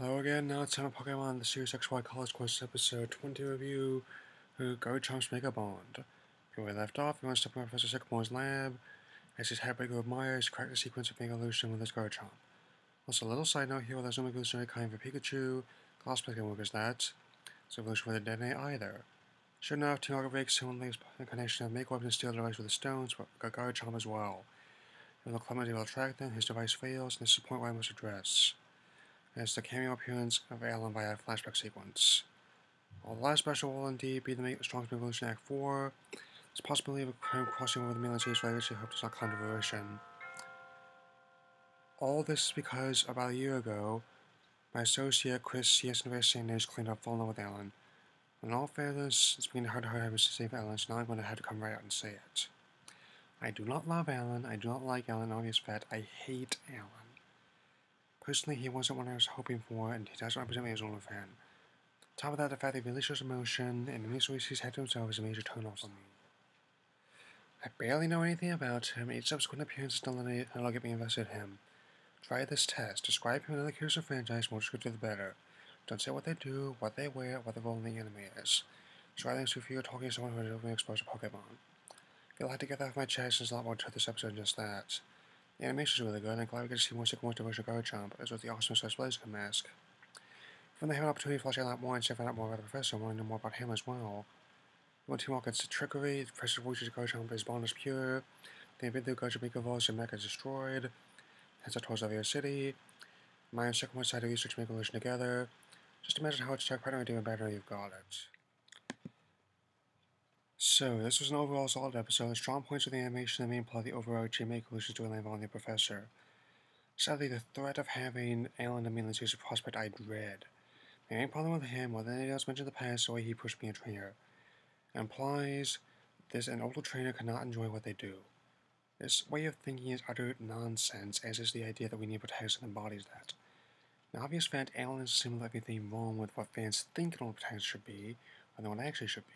Hello again, now it's time for Pokemon the Series XY College Quest episode 20 review, Garchomp's Mega Bond. Where we left off, we want to step in Professor Sycamore's lab, as his heartbreaker admires cracked the sequence of Mega Evolution with his Garchomp. Also, a little side note here, while there's no evolutionary kind for Pikachu, Kalos can work as that, so evolution for the Detonate either. Sure enough, Team Rocket Breaks similarly incarnation of Make Weapons and Steel device with the stones, but Garchomp as well. Even though Clement will attract them, his device fails, and this is the point where I must address. As the cameo appearance of Alan via flashback sequence. While the last special will indeed be the strongest evolution Act 4, there's a possibility of a crime crossing over the mainland series, but I actually hope does not come to fruition. All this is because about a year ago, my associate Chris C.S. Sanders claimed I've fallen in love with Alan. In all fairness, it's been hard to hard to save Alan, so now I'm going to have to come right out and say it. I do not love Alan, I do not like Alan, obvious fact, I hate Alan. Personally, he wasn't what I was hoping for, and he doesn't represent me as an old fan. On top of that, the fact that he really shows emotion, and the mysteries he's had to himself is a major turn-off for me. I barely know anything about him, each subsequent appearance is delineated, and it'll get me invested in him. Try this test. Describe him in other characters of the franchise, more descriptive the better. Don't say what they do, what they wear, what the role in the anime is. Describe them as if you were talking to someone who has only exposed to Pokemon. I feel I had to get that off my chest, there's a lot more to this episode than just that. The animation is really good, and I'm glad we get to see more Sycamore's devotion to Garchomp, as with the awesome Special Blaziken mask. When they have an opportunity to flesh out a lot more and find out more about the Professor, I want to know more about him as well. When Team Rocket's trickery, the Professor voices Garchomp, his bond is pure, they invade the Garchomp evolves, and Mech is destroyed, heads up towards Xavier City, Maya and Sycamore decide to research and make evolution together. Just imagine how it's partner doing better, you've got it. So, this was an overall solid episode. Strong points of the animation and the main plot of the overarching Make Evolution storyline involving the Professor. Sadly, the threat of having Alan and Mainland series a prospect I dread. My main problem with him, more than anything else mentioned in the past, is the way he pushed me a trainer. It implies this an older trainer cannot enjoy what they do. This way of thinking is utter nonsense, as is the idea that we need a protagonist that embodies that. An obvious fact, Alan is similar to everything wrong with what fans think an older protagonist should be, rather than what it actually should be.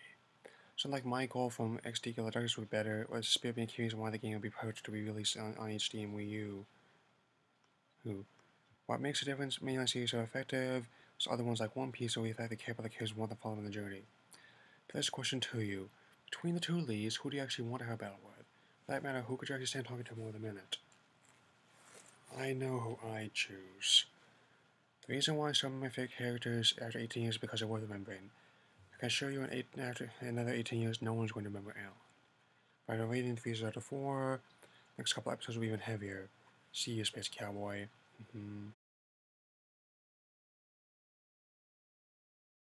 So like my goal from XD Killer Darkness would be better, was Spirit being curious on why the game would be approached to be released on HD and Wii U. What makes the difference mainline series so effective is other ones like One Piece, where we effectively care about the characters more than following the journey. But there's a question to you. Between the two leads, who do you actually want to have a battle with? For that matter, who could you actually stand talking to more than a minute? I know who I choose. The reason why some of my favorite characters after 18 years is because they're worth remembering. I can assure you after another 18 years, no one's going to remember Alan. By the rating 3 out of 4, next couple episodes will be even heavier. See you, Space Cowboy.